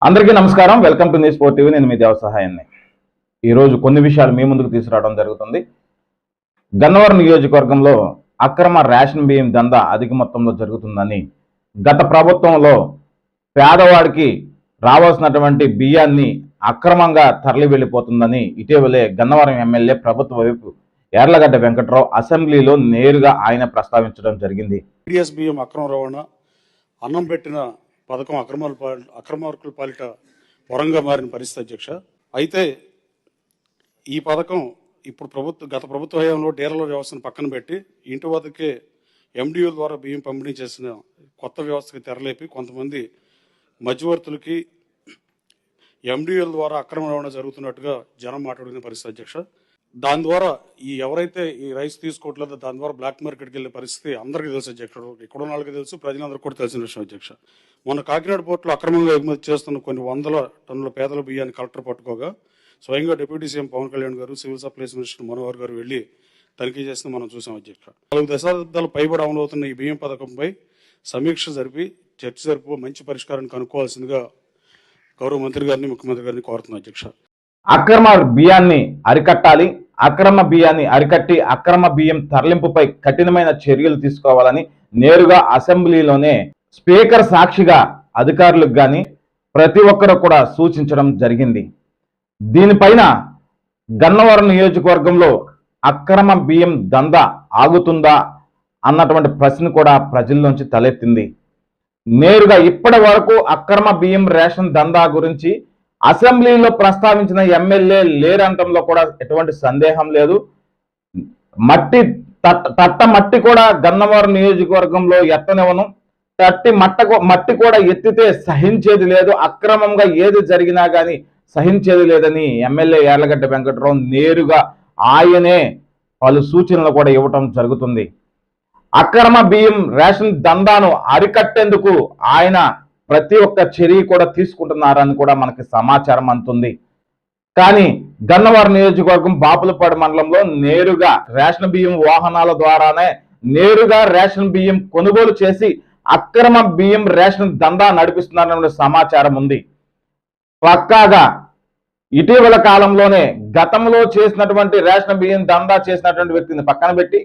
అందరికీ నమస్కారం. Welcome to news 4 TV. నేను మీ దేవ సహాయాన్ని. ఈరోజు కొన్ని విషయాలు మీ ముందుకు తీసుకురావడం జరుగుతుంది. గన్నవరం నియోజకవర్గంలో అక్రమ రేషన్ బియ్యం దందా అధిక మొత్తంలో జరుగుతుందని, గత ప్రభుత్వంలో పేదవాడికి రావాల్సినటువంటి బియ్యాన్ని అక్రమంగా తరలి వెళ్ళిపోతుందని ఇటీవలే గన్నవరం ఎమ్మెల్యే ప్రభుత్వ వైపు యార్లగడ్డ వెంకట్రావు అసెంబ్లీలో నేరుగా ఆయన ప్రస్తావించడం జరిగింది. టీడీఎస్ బియ్యం అక్రమ రవాణా, అన్నం పెట్టిన పథకం అక్రమార్కుల పాలిట వరంగా మారిన పరిస్థితి అధ్యక్ష. అయితే ఈ పథకం ఇప్పుడు గత ప్రభుత్వ హయాంలో డీలర్ల వ్యవస్థను పక్కన పెట్టి ఇంటి వద్దకే ఎండిఓ ద్వారా బియ్యం పంపిణీ చేసిన కొత్త వ్యవస్థకి తెరలేపి కొంతమంది మధ్యవర్తులకి ఎండిఓల ద్వారా అక్రమ రవాణా జరుగుతున్నట్టుగా జనం మాట్లాడుకునే పరిస్థితి అధ్యక్ష. దాని ద్వారా ఎవరైతే ఈ రైస్ తీసుకోవట్లేదో దాని ద్వారా బ్లాక్ మార్కెట్కి వెళ్ళే పరిస్థితి అందరికీ తెలుసు అధ్యక్షుడు. ఇక్కడ ఉన్న వాళ్ళకి తెలుసు, ప్రజలందరికీ కూడా తెలిసిన విషయం అధ్యక్ష. మొన్న కాకినాడ పోర్టులో అక్రమంగా ఎగుమతి చేస్తున్న కొన్ని వందల టన్నుల పేదల బియ్యాన్ని కలెక్టర్ పట్టుకోగా స్వయంగా డిప్యూటీ సీఎం పవన్ కళ్యాణ్ గారు, సివిల్ సప్లైస్ మినిస్టర్ మనోహర్ గారు వెళ్లి తనిఖీ చేసిన మనం చూసాం అధ్యక్ష. 4 దశాబ్దాలు పైబడి అమలవుతున్న ఈ బియ్యం పథకంపై సమీక్ష జరిపి చర్చ జరిపి మంచి పరిష్కారాన్ని కనుక్కోవాల్సిందిగా గౌరవ మంత్రి గారిని, ముఖ్యమంత్రి గారిని కోరుతున్నాం అధ్యక్ష. అక్రమ బియ్యాన్ని అరికట్టాలి, అక్రమ బియ్యాన్ని అరికట్టి అక్రమ బియ్యం తరలింపుపై కఠినమైన చర్యలు తీసుకోవాలని నేరుగా అసెంబ్లీలోనే స్పీకర్ సాక్షిగా అధికారులకు కానీ ప్రతి ఒక్కరు కూడా సూచించడం జరిగింది. దీనిపైన గన్నవరం నియోజకవర్గంలో అక్రమ బియ్యం దందా ఆగుతుందా అన్నటువంటి ప్రశ్న కూడా ప్రజల్లోంచి తలెత్తింది. నేరుగా ఇప్పటి వరకు అక్రమ బియ్యం రేషన్ దందా గురించి అసెంబ్లీలో ప్రస్తావించిన ఎమ్మెల్యే లేరంటంలో కూడా ఎటువంటి సందేహం లేదు. మట్టి కూడా గన్నవరం నియోజకవర్గంలో ఎత్తనివ్వను, మట్టి కూడా ఎత్తితే సహించేది లేదు, అక్రమంగా ఏది జరిగినా కానీ సహించేది లేదని ఎమ్మెల్యే యార్లగడ్డ వెంకట్రావు నేరుగా ఆయనే పలు సూచనలు కూడా ఇవ్వటం జరుగుతుంది. అక్రమ బియ్యం రేషన్ దందాను అరికట్టేందుకు ఆయన ప్రతి ఒక్క చర్య కూడా తీసుకుంటున్నారని కూడా మనకి సమాచారం అందుతుంది. కానీ గన్నవరం నియోజకవర్గం బాపులపాడు మండలంలో నేరుగా రేషన్ బియ్యం వాహనాల ద్వారానే నేరుగా రేషన్ బియ్యం కొనుగోలు చేసి అక్రమ బియ్యం రేషన్ దందా నడిపిస్తున్నారనే సమాచారం ఉంది. పక్కాగా ఇటీవల కాలంలోనే గతంలో చేసినటువంటి రేషన్ బియ్యం దందా చేసినటువంటి వ్యక్తిని పక్కన పెట్టి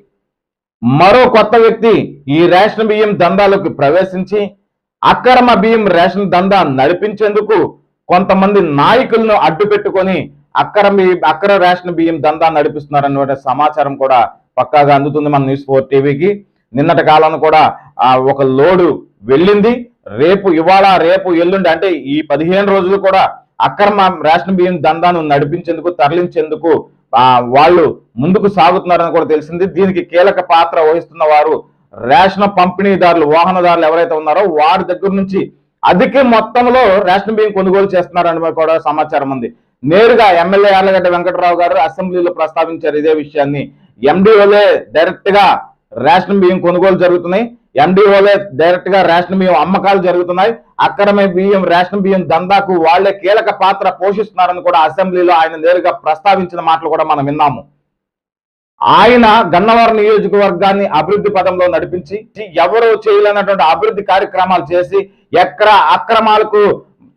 మరో కొత్త వ్యక్తి ఈ రేషన్ బియ్యం దందాలోకి ప్రవేశించి అక్రమ బియ్యం రేషన్ దందా నడిపించేందుకు కొంతమంది నాయకులను అడ్డు పెట్టుకొని అక్రమ రేషన్ బియ్యం దందా నడిపిస్తున్నారనే సమాచారం కూడా పక్కాగా అందుతుంది మన న్యూస్ 4 టీవీకి. నిన్నటి కాలంలో కూడా ఒక లోడు వెళ్ళింది. ఇవాళ రేపు ఎల్లుండి అంటే ఈ 15 రోజులు కూడా అక్రమ రేషన్ బియ్యం దందాను నడిపించేందుకు తరలించేందుకు వాళ్ళు ముందుకు సాగుతున్నారని కూడా తెలిసింది. దీనికి కీలక పాత్ర వహిస్తున్న వారు రేషన్ పంపిణీదారులు, వాహనదారులు ఎవరైతే ఉన్నారో వారి దగ్గర నుంచి అధిక మొత్తంలో రేషన్ బియ్యం కొనుగోలు చేస్తున్నారని కూడా సమాచారం ఉంది. నేరుగా ఎమ్మెల్యే యార్లగడ్డ వెంకట్రావు గారు అసెంబ్లీలో ప్రస్తావించారు ఇదే విషయాన్ని. ఎండిఓలే డైరెక్ట్ గా రేషన్ బియ్యం కొనుగోలు జరుగుతున్నాయి, ఎండిఓలే డైరెక్ట్ గా రేషన్ బియ్యం అమ్మకాలు జరుగుతున్నాయి, అక్రమ బియ్యం రేషన్ బియ్యం దందాకు వాళ్లే కీలక పాత్ర పోషిస్తున్నారని కూడా అసెంబ్లీలో ఆయన నేరుగా ప్రస్తావించిన మాటలు కూడా మనం విన్నాము. ఆయన గన్నవరం నియోజకవర్గాన్ని అభివృద్ధి పదంలో నడిపించి ఎవరు చేయలేనటువంటి అభివృద్ధి కార్యక్రమాలు చేసి ఎక్కడ అక్రమాలకు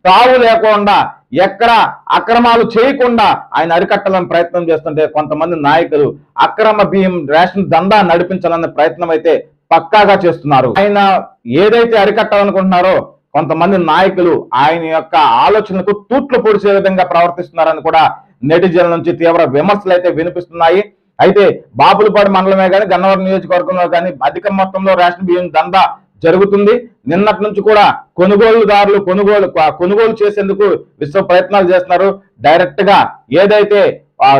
తావు లేకుండా ఎక్కడ అక్రమాలు చేయకుండా ఆయన అరికట్టాలని ప్రయత్నం చేస్తుంటే కొంతమంది నాయకులు అక్రమ బియ్యం రేషన్ దందా నడిపించాలనే ప్రయత్నం అయితే పక్కాగా చేస్తున్నారు. ఆయన ఏదైతే అరికట్టాలనుకుంటున్నారో కొంతమంది నాయకులు ఆయన యొక్క ఆలోచనలకు తూట్లు పొడిచే విధంగా ప్రవర్తిస్తున్నారని కూడా నెటిజన్ల నుంచి తీవ్ర విమర్శలు అయితే వినిపిస్తున్నాయి. అయితే బాపులపాడు మండలమే కానీ గన్నవరం నియోజకవర్గంలో కానీ అధిక మొత్తంలో రేషన్ బియ్యం దందా జరుగుతుంది. నిన్నటి నుంచి కూడా కొనుగోలుదారులు కొనుగోలు చేసేందుకు విశ్వ ప్రయత్నాలు చేస్తున్నారు. డైరెక్ట్ గా ఏదైతే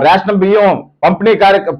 రేషన్ బియ్యం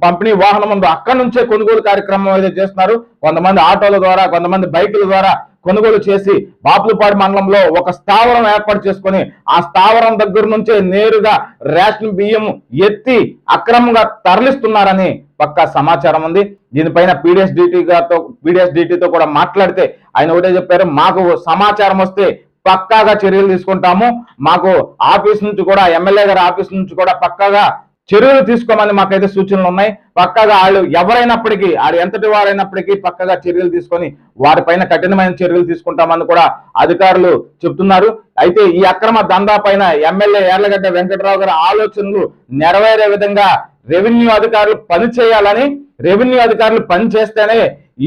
పంపిణీ వాహనం ఉందో అక్కడి నుంచే కొనుగోలు కార్యక్రమం అయితే చేస్తున్నారు. కొంతమంది ఆటోల ద్వారా, కొంతమంది బైకుల ద్వారా కొనుగోలు చేసి బాపులపాడు మండలంలో ఒక స్థావరం ఏర్పాటు చేసుకొని ఆ స్థావరం దగ్గర నుంచే నేరుగా రేషన్ బియ్యం ఎత్తి అక్రమంగా తరలిస్తున్నారని పక్కా సమాచారం ఉంది. దీనిపైన పీడిఎస్ డిటితో కూడా మాట్లాడితే ఆయన ఒకటే చెప్పారు, మాకు సమాచారం వస్తే పక్కాగా చర్యలు తీసుకుంటాము, మాకు ఆఫీస్ నుంచి కూడా ఎమ్మెల్యే గారి ఆఫీస్ నుంచి కూడా పక్కాగా చర్యలు తీసుకోమని మాకైతే సూచనలు ఉన్నాయి. పక్కగా వాళ్ళు ఎవరైనప్పటికీ, వాళ్ళు ఎంతటి వారైనప్పటికీ పక్కగా చర్యలు తీసుకొని వారిపైన కఠినమైన చర్యలు తీసుకుంటామని కూడా అధికారులు చెప్తున్నారు. అయితే ఈ అక్రమ దందా పైన ఎమ్మెల్యే యార్లగడ్డ వెంకట్రావు గారి ఆలోచనలు నెరవేరే విధంగా రెవెన్యూ అధికారులు పనిచేయాలని, రెవెన్యూ అధికారులు పనిచేస్తేనే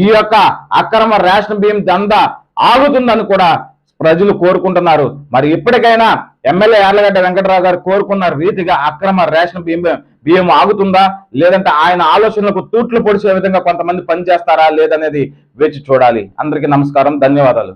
ఈ యొక్క అక్రమ రేషన్ బియ్యం దందా ఆగుతుందని కూడా ప్రజలు కోరుకుంటున్నారు. మరి ఇప్పటికైనా ఎమ్మెల్యే యార్లగడ్డ వెంకట్రావు గారు కోరుకున్న రీతిగా అక్రమ రేషన్ బియ్యం ఆగుతుందా, లేదంటే ఆయన ఆలోచనలకు తూట్లు పొడిచే విధంగా కొంతమంది పనిచేస్తారా లేదనేది వేచి చూడాలి. అందరికీ నమస్కారం, ధన్యవాదాలు.